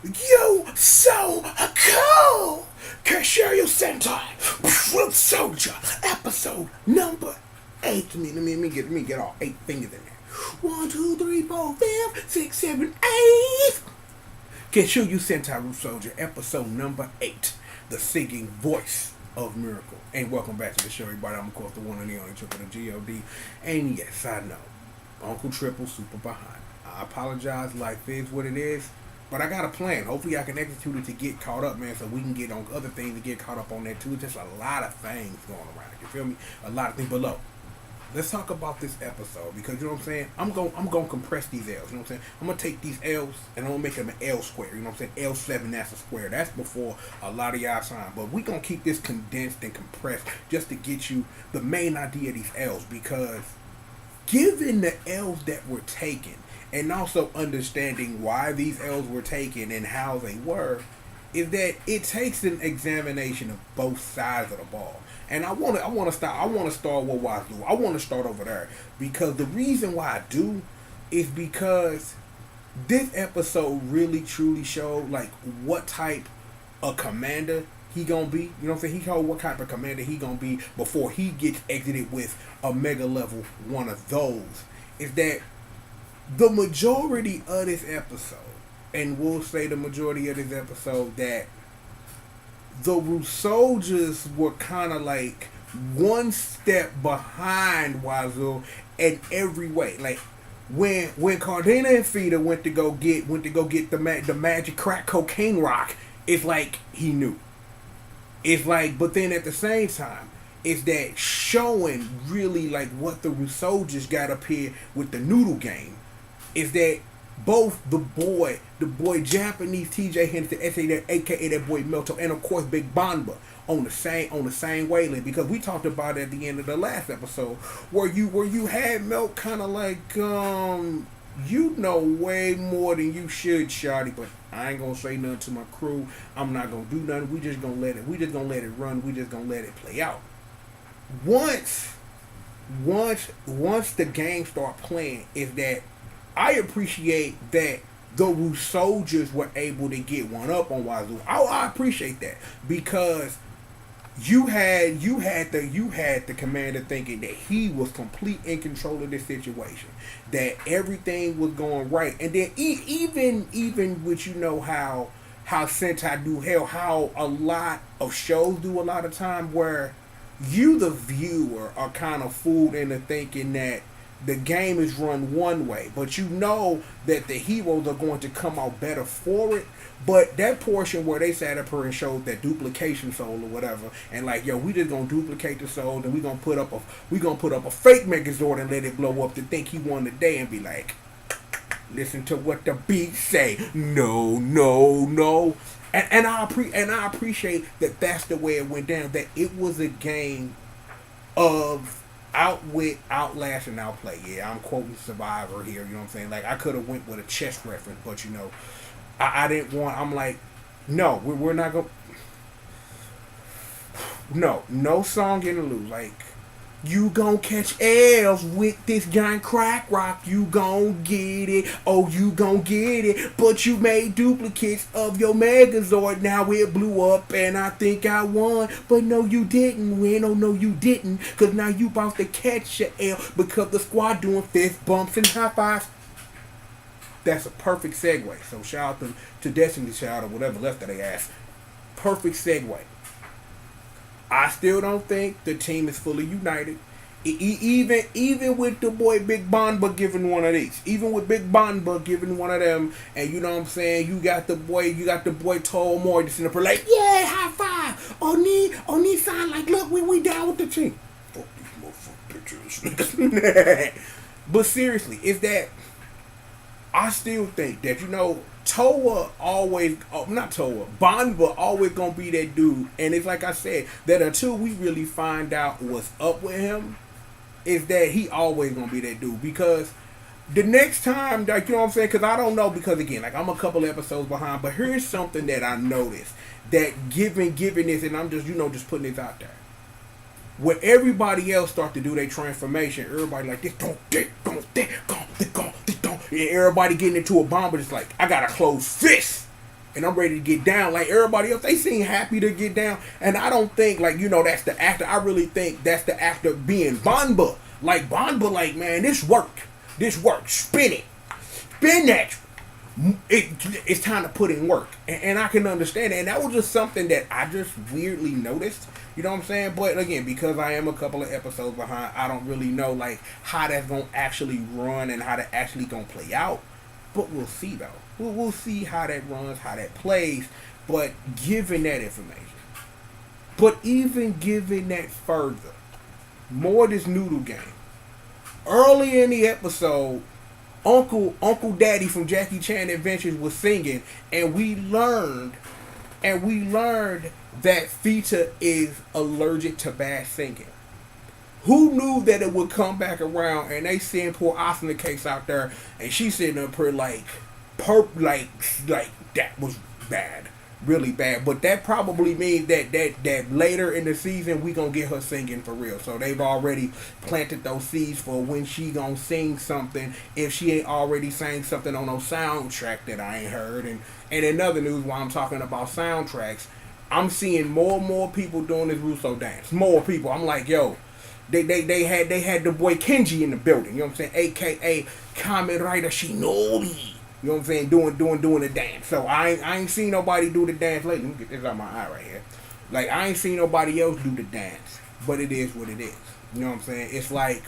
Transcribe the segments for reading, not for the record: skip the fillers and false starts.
You so cool! Kishiryu Sentai, Ryusoulger, episode number 8. Let me get all 8 fingers in there. 1, 2, 3, 4, 5, 6, 7, 8. Kishiryu Sentai Ryusoulger, episode number 8. The singing voice of miracle. And welcome back to the show, everybody. I'm of course the one and the only triple, the G.O.D. And yes, I know, Uncle Triple super behind. I apologize. Life is what it is. But I got a plan. Hopefully I can execute it to get caught up, man, so we can get on other things to get caught up on that too. Just a lot of things going around. You feel me? A lot of things below. Let's talk about this episode because you know what I'm saying? I'm gonna compress these L's. You know what I'm saying? I'm gonna take these L's and I'm gonna make them an L square. You know what I'm saying? L7, that's a square. That's before a lot of y'all time. But we gonna keep this condensed and compressed just to get you the main idea of these L's, because given the L's that were taken, and also understanding why these L's were taken and how they were, is that it takes an examination of both sides of the ball. And I want to start with Wazoo. I want to start over there because the reason why I do is because this episode really truly showed like what type of commander he gonna be. You know what I'm saying? He showed what type of commander he gonna be before he gets exited with a mega level one of those. Is that the majority of this episode, and we'll say the majority of this episode, that the Ryusoulgers were kind of like one step behind Wazoo in every way. Like when Cardena and Fida went to go get the magic crack cocaine rock, it's like he knew. It's like, but then at the same time, it's that showing really like what the Ryusoulgers got up here with the noodle game. Is that both the boy Japanese TJ Henderson, aka that boy Melto, and of course Big Banba on the same wavelength, because we talked about it at the end of the last episode where you had Melt kind of like you know way more than you should, shawty, but I ain't gonna say nothing to my crew. I'm not gonna do nothing. We just gonna let it run. We just gonna let it play out. Once the game start playing, is that I appreciate that the Ryusoulgers were able to get one up on Wazoo. I appreciate that because you had the commander thinking that he was complete in control of this situation, that everything was going right, and then even with how Sentai do hell, how a lot of shows do a lot of time where you the viewer are kind of fooled into thinking that the game is run one way, but you know that the heroes are going to come out better for it. But that portion where they sat up here and showed that duplication soul or whatever, and like, yo, we just gonna duplicate the soul, and we gonna put up a fake Megazord and let it blow up to think he won the day and be like, listen to what the beats say. No. And I appreciate that that's the way it went down. That it was a game of outwit, outlast, and outplay. Yeah, I'm quoting Survivor here, you know what I'm saying? Like, I could have went with a chess reference, but I didn't want, I'm like, no, we're not going to, no song interlude. Like, you gon' catch L's with this giant crack rock, you gon' get it, oh, you gon' get it, but you made duplicates of your Megazord, now it blew up, and I think I won, but no, you didn't win, oh, no, you didn't, cause now you about to catch your L, because the squad doing fist bumps and high fives. That's a perfect segue, so shout out to Destiny Child or whatever left of their ass. Perfect segue. I still don't think the team is fully united. Even with the boy Big Banba giving one of these. Even with Big Banba giving one of them. And you know what I'm saying? You got the boy Tall Moy just in the like, yeah, high five. Oni sign like, look, we down with the team. Fuck these motherfucking bitches. But seriously, is that I still think that, Banba always gonna be that dude, and it's like I said, that until we really find out what's up with him, is that he always gonna be that dude, because the next time, like, you know what I'm saying, because I don't know, because again, like, I'm a couple episodes behind, but here's something that I noticed, that given this, and I'm just, just putting this out there, when everybody else start to do their transformation, everybody like, this don't, and everybody getting into a bomb, but it's like, I got a closed fist. and I'm ready to get down like everybody else. They seem happy to get down, and I don't think like that's the actor. I really think that's the actor being Banba. Like Banba, like man, this work, spin it, spin that. It's time to put in work, and I can understand it. And that was just something that I just weirdly noticed. You know what I'm saying? But again, because I am a couple of episodes behind, I don't really know like how that's gonna actually run and how that actually gonna play out. But we'll see though. We'll see how that runs, how that plays. But given that information, but even given that further, more of this noodle game. Early in the episode, Uncle Daddy from Jackie Chan Adventures was singing, and we learned that Fita is allergic to bad singing. Who knew that it would come back around? And they send poor Asuna Case out there, and she's sitting up here like that was bad, really bad. But that probably means that later in the season we gonna get her singing for real. So they've already planted those seeds for when she gonna sing something, if she ain't already sang something on no soundtrack that I ain't heard. And in other news, while I'm talking about soundtracks, I'm seeing more and more people doing this Russo dance. More people. I'm like, yo, they had the boy Kenji in the building. You know what I'm saying? AKA Kamen Rider Shinobi. You know what I'm saying? Doing the dance. So I ain't seen nobody do the dance lately. Let me get this out my eye right here. Like I ain't seen nobody else do the dance. But it is what it is. You know what I'm saying? It's like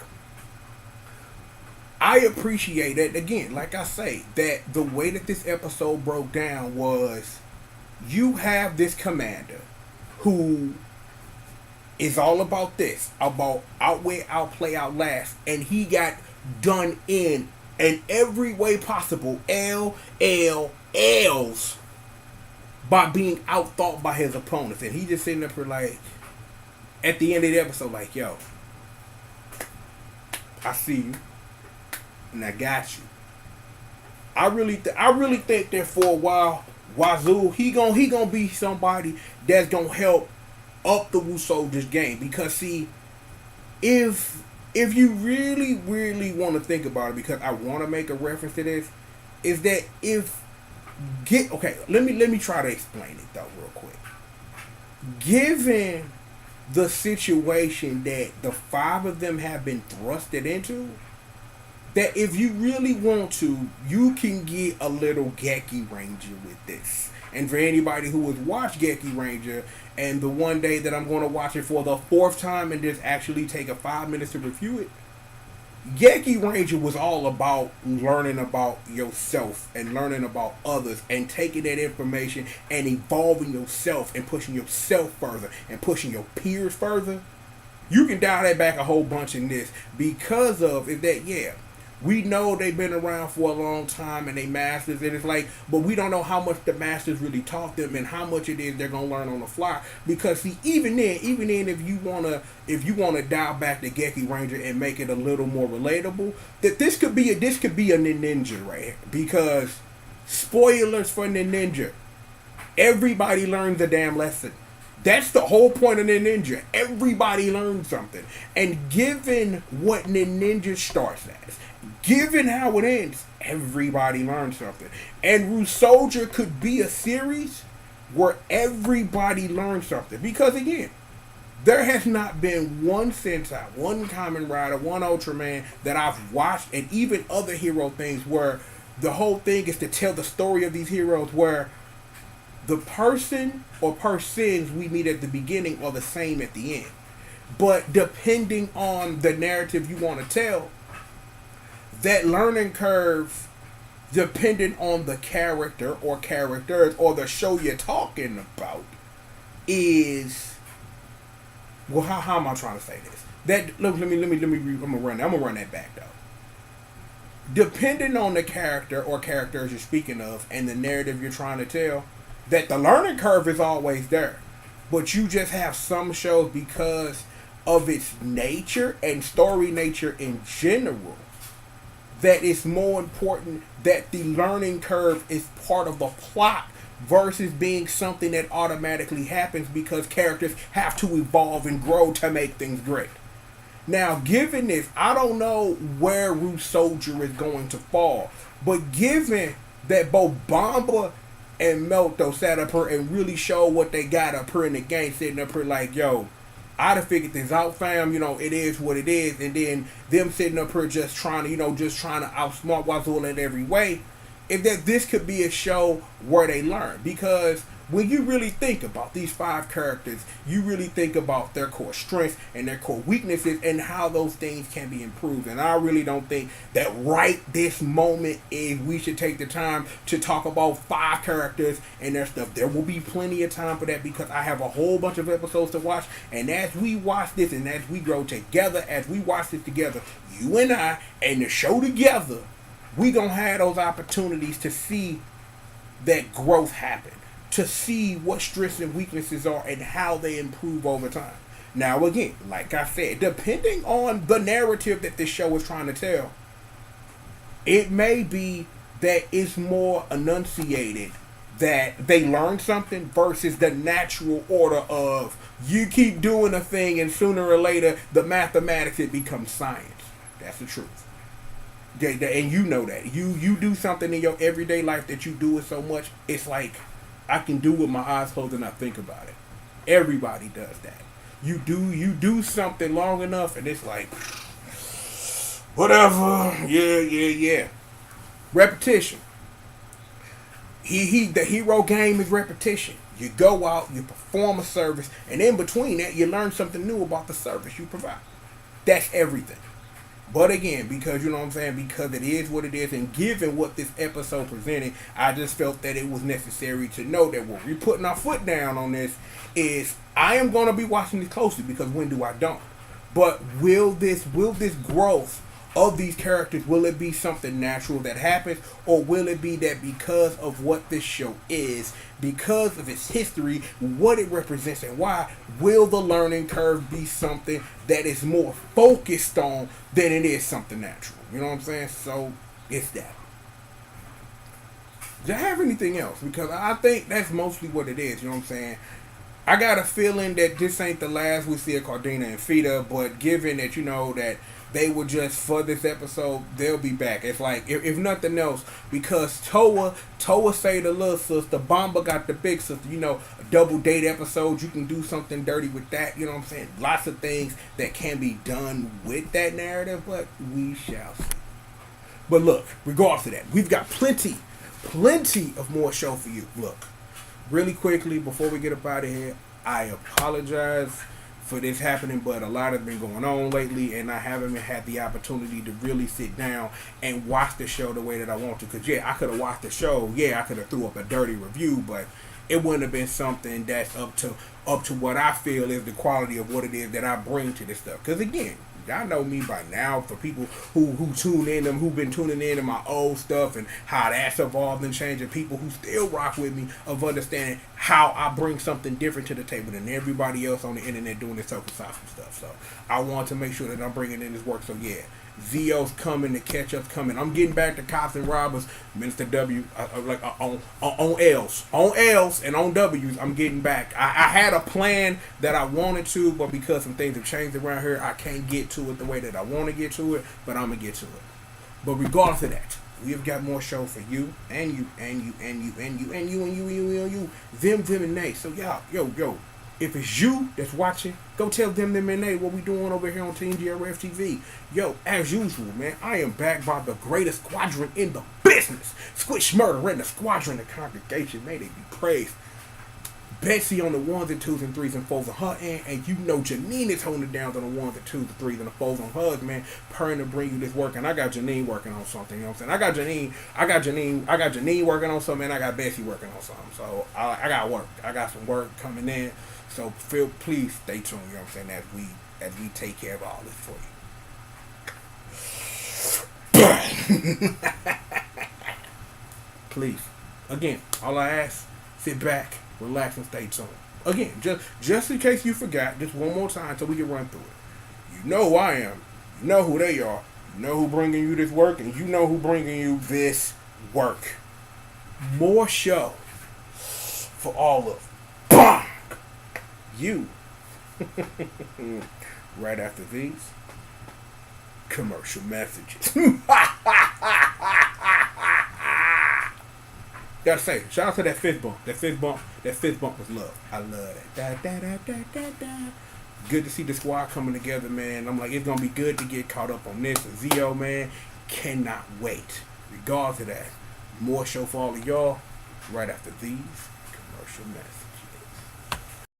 I appreciate it again, like I say, that the way that this episode broke down was you have this commander who is all about this, about outweigh, outplay, outlast, and he got done in every way possible, L's, by being outthought by his opponents. And he just sitting up here like, at the end of the episode, like, yo, I see you, and I got you. I really think that for a while, Wazoo, he gonna be somebody that's gonna help up the Ryusoulger's game. Because see, if you really, really want to think about it, because I want to make a reference to this, is that let me try to explain it though real quick. Given the situation that the 5 of them have been thrusted into, that if you really want to, you can get a little Geki Ranger with this. And for anybody who has watched Geki Ranger, and the one day that I'm going to watch it for the 4th time and just actually take a 5 minutes to review it, Geki Ranger was all about learning about yourself and learning about others and taking that information and evolving yourself and pushing yourself further and pushing your peers further. You can dial that back a whole bunch in this because of is that, yeah, we know they've been around for a long time and they masters, and it's like, but we don't know how much the masters really taught them and how much it is they're gonna learn on the fly. Because see, even then, if you wanna dial back the Geki Ranger and make it a little more relatable, that this could be a ninja right here. Because spoilers for Ninja, everybody learns a damn lesson. That's the whole point of Ninja. Everybody learns something. And given what Ninja starts as, given how it ends, everybody learns something. And Ryusoulger could be a series where everybody learns something. Because again, there has not been one Sentai, one Kamen Rider, one Ultraman that I've watched, and even other hero things where the whole thing is to tell the story of these heroes where the person or persons we meet at the beginning are the same at the end. But depending on the narrative you want to tell, that learning curve, depending on the character or characters or the show you're talking about, is, well, how am I trying to say this? That look, let me I'm gonna run that back though. Depending on the character or characters you're speaking of and the narrative you're trying to tell, that the learning curve is always there. But you just have some shows, because of its nature and story nature in general, that it's more important that the learning curve is part of the plot versus being something that automatically happens because characters have to evolve and grow to make things great. Now, given this, I don't know where Ryusoulger is going to fall, but given that both Bamba and Melto sat up here and really showed what they got up here in the game, sitting up here like, yo, I done figured this out, fam. You know, it is what it is. And then them sitting up here just trying to, just trying to outsmart Wazula in every way. If that this could be a show where they learn. Because when you really think about these 5 characters, you really think about their core strengths and their core weaknesses and how those things can be improved. And I really don't think that right this moment is we should take the time to talk about 5 characters and their stuff. There will be plenty of time for that because I have a whole bunch of episodes to watch. And as we watch this and as we grow together, as we watch this together, you and I and the show together, we gonna have those opportunities to see that growth happen. To see what strengths and weaknesses are and how they improve over time. Now again, like I said, depending on the narrative that this show is trying to tell, it may be that it's more enunciated that they learn something versus the natural order of you keep doing a thing and sooner or later the mathematics it becomes science. That's the truth. And you know that. You do something in your everyday life that you do it so much, it's like I can do with my eyes closed and not think about it. Everybody does that. You do something long enough and it's like, whatever. Yeah. Repetition. The hero game is repetition. You go out, you perform a service, and in between that, you learn something new about the service you provide. That's everything. But again, because you know what I'm saying, because it is what it is, and given what this episode presented, I just felt that it was necessary to know that what we're putting our foot down on this is I am going to be watching this closely because when do I don't? But will this growth of these characters, will it be something natural that happens, or will it be that because of what this show is, because of its history, what it represents and why, will the learning curve be something that is more focused on than it is something natural? You know what I'm saying? So it's that. Do I have anything else? Because I think that's mostly what it is. You know what I'm saying? I got a feeling that this ain't the last we see of Cardina and Fita, but given that, that they were just, for this episode, they'll be back. It's like, if nothing else, because Toa say the little sister, Bamba got the big sister, a double date episode, you can do something dirty with that, you know what I'm saying? Lots of things that can be done with that narrative, but we shall see. But look, regardless of that, we've got plenty of more show for you. Look, really quickly, before we get up out of here, I apologize for this happening, but a lot has been going on lately, and I haven't had the opportunity to really sit down and watch the show the way that I want to. Because, I could have watched the show. I could have threw up a dirty review, but it wouldn't have been something that's up to what I feel is the quality of what it is that I bring to this stuff. Because, again, y'all know me by now. For people who tune in, who've been tuning in to my old stuff and how that's evolved and changed, and people who still rock with me of understanding how I bring something different to the table than everybody else on the internet doing this tokusatsu stuff. So I want to make sure that I'm bringing in this work. So Zio's coming, the catch-up's coming. I'm getting back to Cops and Robbers, Minister W, on L's and on W's. I'm getting back. I had a plan that I wanted to, but because some things have changed around here, I can't get to it the way that I want to get to it, but I'm going to get to it. But regardless of that, we have got more show for you, and you, them, and they. So yo, if it's you that's watching, go tell them and they what we doing over here on Team GRF TV. Yo, as usual, man, I am backed by the greatest squadron in the business. Squish Murder and the squadron, the congregation, may they be praised. Betsy on the 1s and 2s and 3s and 4s on her end, and Janine is holding it down on the 1s and 2s and 3s and the 4s on hers, man, praying to bring you this work. And I got Janine working on something, you know what I'm saying? I got Janine working on something, and I got Betsy working on something. So I got work. I got some work coming in. So please stay tuned, you know what I'm saying, as we take care of all this for you. Please. Again, all I ask, sit back, relax, and stay tuned. Again, just in case you forgot, just one more time so we can run through it. You know who I am. You know who they are. You know who bringing you this work, and you know who bringing you this work. More show for all of you. Right after these commercial messages. Gotta say, shout out to that fifth bump. That fifth bump was love. I love that. Da, da, da, da, da, da. Good to see the squad coming together, man. I'm like, it's gonna be good to get caught up on this. And Zio, man, cannot wait. Regardless of that, more show for all of y'all right after these commercial messages.